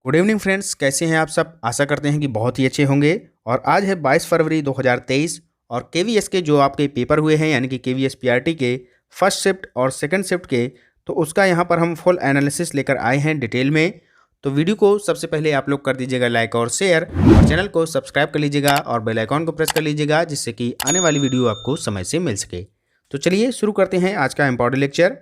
Good evening friends, कैसे हैं आप सब। आशा करते हैं कि बहुत ही अच्छे होंगे। और आज है 22 फरवरी 2023 और केवीएस के जो आपके पेपर हुए हैं यानी कि केवीएस पीआरटी के फर्स्ट शिफ्ट और सेकंड शिफ्ट के, तो उसका यहाँ पर हम फुल एनालिसिस लेकर आए हैं डिटेल में। तो वीडियो को सबसे पहले आप लोग कर दीजिएगा लाइक और शेयर, और चैनल को सब्सक्राइब कर लीजिएगा और बेल आइकॉन को प्रेस कर लीजिएगा, जिससे कि आने वाली वीडियो आपको समय से मिल सके। तो चलिए शुरू करते हैं आज का इम्पॉर्टेंट लेक्चर।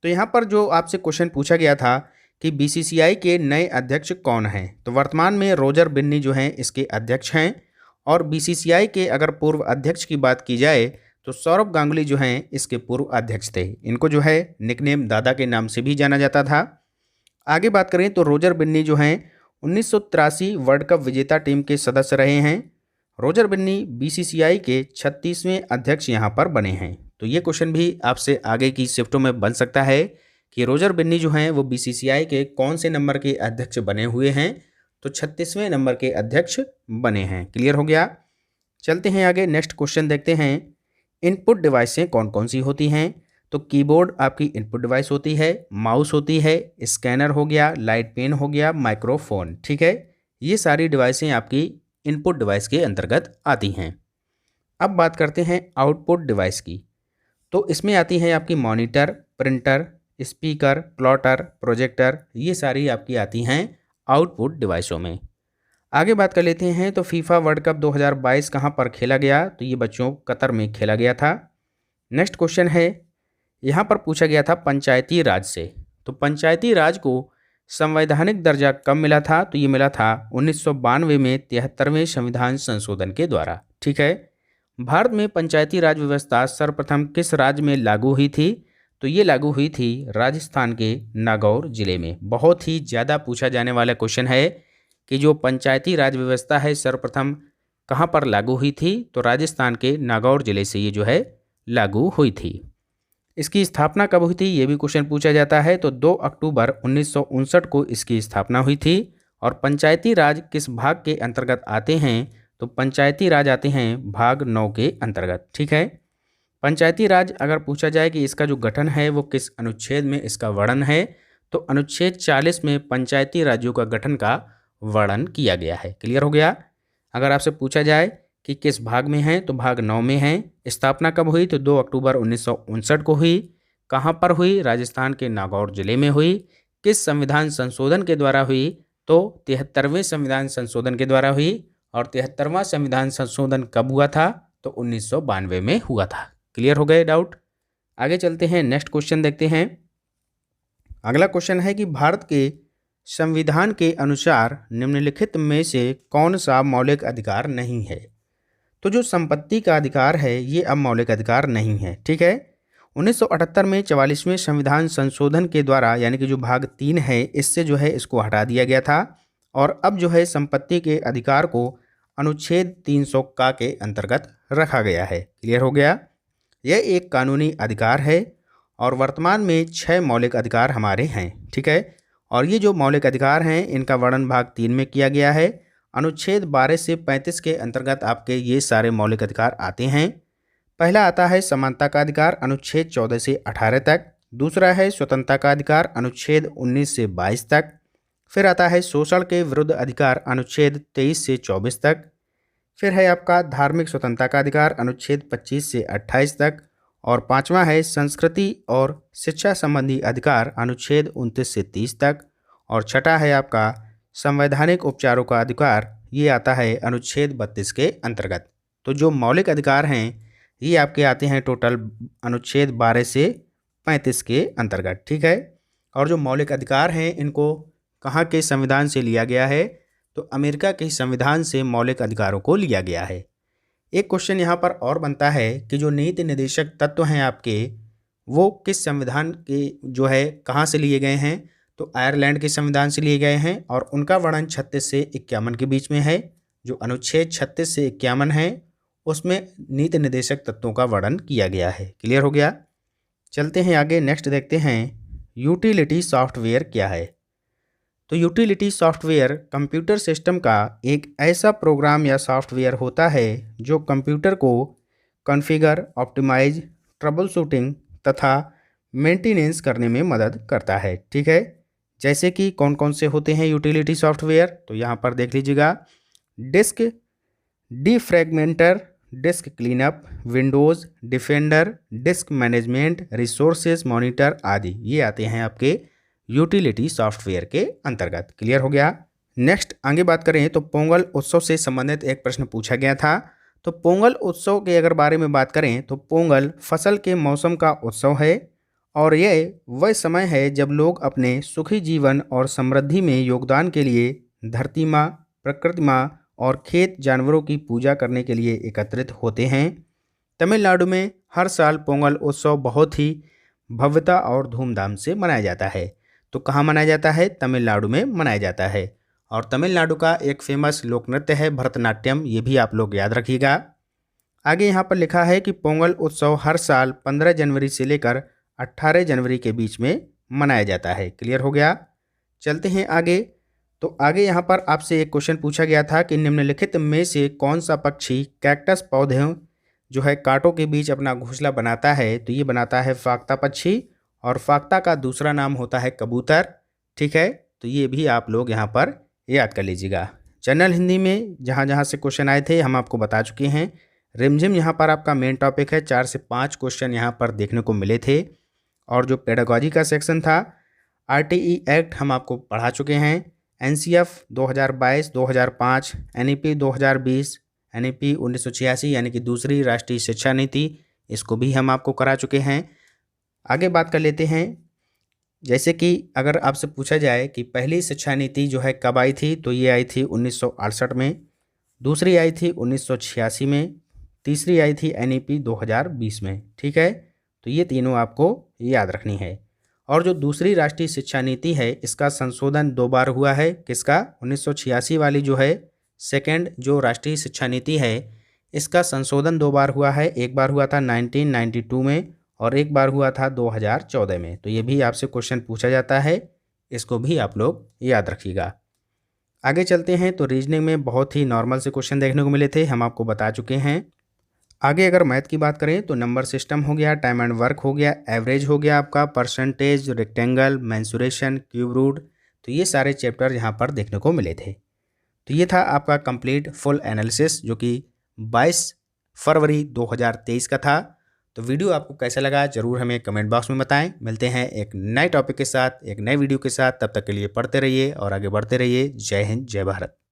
तो यहाँ पर जो आपसे क्वेश्चन पूछा गया था कि बीसीसीआई के नए अध्यक्ष कौन हैं, तो वर्तमान में रोजर बिन्नी जो हैं इसके अध्यक्ष हैं। और बीसीसीआई के अगर पूर्व अध्यक्ष की बात की जाए तो सौरभ गांगुली जो हैं इसके पूर्व अध्यक्ष थे। इनको जो है निकनेम दादा के नाम से भी जाना जाता था। आगे बात करें तो रोजर बिन्नी जो हैं 1983 वर्ल्ड कप विजेता टीम के सदस्य रहे हैं। रोजर बिन्नी बीसीसीआई के 36वें अध्यक्ष यहाँ पर बने हैं। तो ये क्वेश्चन भी आपसे आगे की शिफ्टों में बन सकता है कि रोजर बिन्नी जो हैं वो बीसीसीआई के कौन से नंबर के अध्यक्ष बने हुए हैं, तो 36वें नंबर के अध्यक्ष बने हैं। क्लियर हो गया। चलते हैं आगे, नेक्स्ट क्वेश्चन देखते हैं। इनपुट डिवाइसें कौन कौन सी होती हैं, तो कीबोर्ड आपकी इनपुट डिवाइस होती है, माउस होती है, स्कैनर हो गया, लाइट पेन हो गया, माइक्रोफोन। ठीक है, ये सारी डिवाइसें आपकी इनपुट डिवाइस के अंतर्गत आती हैं। अब बात करते हैं आउटपुट डिवाइस की। तो इसमें आती है आपकी monitor, printer, speaker, plotter, projector, ये सारी आपकी आती हैं आउटपुट डिवाइसों में। आगे बात कर लेते हैं तो फीफा वर्ल्ड कप 2022 कहाँ पर खेला गया, तो ये बच्चों कतर में खेला गया था। नेक्स्ट क्वेश्चन है, यहाँ पर पूछा गया था पंचायती राज से। तो पंचायती राज को संवैधानिक दर्जा कब मिला था, तो ये मिला था 1992 में 73वें संविधान संशोधन के द्वारा। ठीक है, भारत में पंचायती राज व्यवस्था सर्वप्रथम किस राज्य में लागू हुई थी, तो ये लागू हुई थी राजस्थान के नागौर जिले में। बहुत ही ज़्यादा पूछा जाने वाला क्वेश्चन है कि जो पंचायती राज व्यवस्था है सर्वप्रथम कहाँ पर लागू हुई थी, तो राजस्थान के नागौर जिले से ये जो है लागू हुई थी। इसकी स्थापना कब हुई थी, ये भी क्वेश्चन पूछा जाता है। तो 2 अक्टूबर 1959 को इसकी स्थापना हुई थी। और पंचायती राज किस भाग के अंतर्गत आते हैं, तो पंचायती राज आते हैं भाग 9 के अंतर्गत। ठीक है, पंचायती राज अगर पूछा जाए कि इसका जो गठन है वो किस अनुच्छेद में इसका वर्णन है, तो अनुच्छेद 40 में पंचायती राज्यों का गठन का वर्णन किया गया है। क्लियर हो गया। अगर आपसे पूछा जाए कि किस भाग में है, तो भाग 9 में है। स्थापना कब हुई, तो 2 अक्टूबर 1959 को हुई। कहाँ पर हुई, राजस्थान के नागौर जिले में हुई। किस संविधान संशोधन के द्वारा हुई, तो 73वें संविधान संशोधन के द्वारा हुई। और 73वां संविधान संशोधन कब हुआ था, तो 1992 में हुआ था। क्लियर हो गए डाउट। आगे चलते हैं, नेक्स्ट क्वेश्चन देखते हैं। अगला क्वेश्चन है कि भारत के संविधान के अनुसार निम्नलिखित में से कौन सा मौलिक अधिकार नहीं है, तो जो संपत्ति का अधिकार है ये अब मौलिक अधिकार नहीं है। ठीक है, 1978 में 44वें संविधान संशोधन के द्वारा यानी कि जो भाग 3 है इससे जो है इसको हटा दिया गया था। और अब जो है संपत्ति के अधिकार को अनुच्छेद 300 का के अंतर्गत रखा गया है। क्लियर हो गया। यह एक कानूनी अधिकार है और वर्तमान में 6 मौलिक अधिकार हमारे हैं। ठीक है, और ये जो मौलिक अधिकार हैं इनका वर्णन भाग 3 में किया गया है। अनुच्छेद 12 से 35 के अंतर्गत आपके ये सारे मौलिक अधिकार आते हैं। पहला आता है समानता का अधिकार, अनुच्छेद 14 से 18 तक। दूसरा है स्वतंत्रता का अधिकार, अनुच्छेद 19 से 22 तक। फिर आता है शोषण के विरुद्ध अधिकार, अनुच्छेद 23 से 24 तक। फिर है आपका धार्मिक स्वतंत्रता का अधिकार, अनुच्छेद 25 से 28 तक। और पांचवा है संस्कृति और शिक्षा संबंधी अधिकार, अनुच्छेद 29 से 30 तक। और छठा है आपका संवैधानिक उपचारों का अधिकार, ये आता है अनुच्छेद 32 के अंतर्गत। तो जो मौलिक अधिकार हैं ये आपके आते हैं टोटल अनुच्छेद 12 से 35 के अंतर्गत। ठीक है, और जो मौलिक अधिकार हैं इनको कहाँ के संविधान से लिया गया है, तो अमेरिका के संविधान से मौलिक अधिकारों को लिया गया है। एक क्वेश्चन यहाँ पर और बनता है कि जो नीति निर्देशक तत्व हैं आपके वो किस संविधान के जो है कहाँ से लिए गए हैं, तो आयरलैंड के संविधान से लिए गए हैं। और उनका वर्णन 36 से 51 के बीच में है। जो अनुच्छेद 36 से 51 है उसमें नीति निर्देशक तत्वों का वर्णन किया गया है। क्लियर हो गया। चलते हैं आगे, नेक्स्ट देखते हैं यूटिलिटी सॉफ्टवेयर क्या है। तो यूटिलिटी सॉफ्टवेयर कंप्यूटर सिस्टम का एक ऐसा प्रोग्राम या सॉफ्टवेयर होता है जो कंप्यूटर को कॉन्फ़िगर, ऑप्टिमाइज, ट्रबल शूटिंग तथा मेंटेनेंस करने में मदद करता है। ठीक है, जैसे कि कौन कौन से होते हैं यूटिलिटी सॉफ्टवेयर, तो यहाँ पर देख लीजिएगा, disk defragmenter, disk cleanup, Windows defender, disk management, resources monitor आदि, ये आते हैं आपके यूटिलिटी सॉफ्टवेयर के अंतर्गत। क्लियर हो गया। नेक्स्ट आगे बात करें तो पोंगल उत्सव से संबंधित एक प्रश्न पूछा गया था। तो पोंगल उत्सव के अगर बारे में बात करें तो पोंगल फसल के मौसम का उत्सव है और यह वह समय है जब लोग अपने सुखी जीवन और समृद्धि में योगदान के लिए धरती माँ, प्रकृति माँ और खेत जानवरों की पूजा करने के लिए एकत्रित होते हैं। तमिलनाडु में हर साल पोंगल उत्सव बहुत ही भव्यता और धूमधाम से मनाया जाता है। तो कहाँ मनाया जाता है? तमिलनाडु में मनाया जाता है। और तमिलनाडु का एक फेमस लोक नृत्य है भरतनाट्यम, ये भी आप लोग याद रखिएगा। आगे यहाँ पर लिखा है कि पोंगल उत्सव हर साल 15 जनवरी से लेकर 18 जनवरी के बीच में मनाया जाता है। क्लियर हो गया। चलते हैं आगे। तो आगे यहाँ पर आपसे एक क्वेश्चन पूछा गया था कि निम्नलिखित में से कौन सा पक्षी कैक्टस पौधों जो है कांटों के बीच अपना घोंसला बनाता है? तो ये बनाता है फाख्ता पक्षी, और फाख्ता का दूसरा नाम होता है कबूतर। ठीक है, तो ये भी आप लोग यहाँ पर याद कर लीजिएगा। जनरल हिंदी में जहाँ जहाँ से क्वेश्चन आए थे हम आपको बता चुके हैं। रिमझिम यहाँ पर आपका मेन टॉपिक है, 4 से 5 क्वेश्चन यहाँ पर देखने को मिले थे। और जो पेडागॉजी का सेक्शन था, आरटीई एक्ट हम आपको पढ़ा चुके हैं, एनसीएफ 2022, 2005, एनईपी 2020, एनईपी 1986 यानी कि दूसरी राष्ट्रीय शिक्षा नीति, इसको भी हम आपको करा चुके हैं। आगे बात कर लेते हैं। जैसे कि अगर आपसे पूछा जाए कि पहली शिक्षा नीति जो है कब आई थी, तो ये आई थी 1968 में, दूसरी आई थी 1986 में, तीसरी आई थी एनईपी 2020 में। ठीक है, तो ये तीनों आपको याद रखनी है। और जो दूसरी राष्ट्रीय शिक्षा नीति है इसका संशोधन 2 बार हुआ है। किसका? 1986 वाली जो है सेकेंड जो राष्ट्रीय शिक्षा नीति है इसका संशोधन 2 बार हुआ है। एक बार हुआ था 1992 में और एक बार हुआ था 2014 में। तो ये भी आपसे क्वेश्चन पूछा जाता है, इसको भी आप लोग याद रखिएगा। आगे चलते हैं। तो रीजनिंग में बहुत ही नॉर्मल से क्वेश्चन देखने को मिले थे, हम आपको बता चुके हैं। आगे अगर मैथ की बात करें तो नंबर सिस्टम हो गया, टाइम एंड वर्क हो गया, एवरेज हो गया आपका, percentage, rectangle, mensuration, cube root, तो ये सारे चैप्टर यहाँ पर देखने को मिले थे। तो ये था आपका कंप्लीट फुल एनालिसिस जो कि 22 फरवरी 2023 का था। तो वीडियो आपको कैसा लगा ज़रूर हमें कमेंट बॉक्स में बताएं। मिलते हैं एक नए टॉपिक के साथ, एक नए वीडियो के साथ। तब तक के लिए पढ़ते रहिए और आगे बढ़ते रहिए। जय हिंद, जय भारत।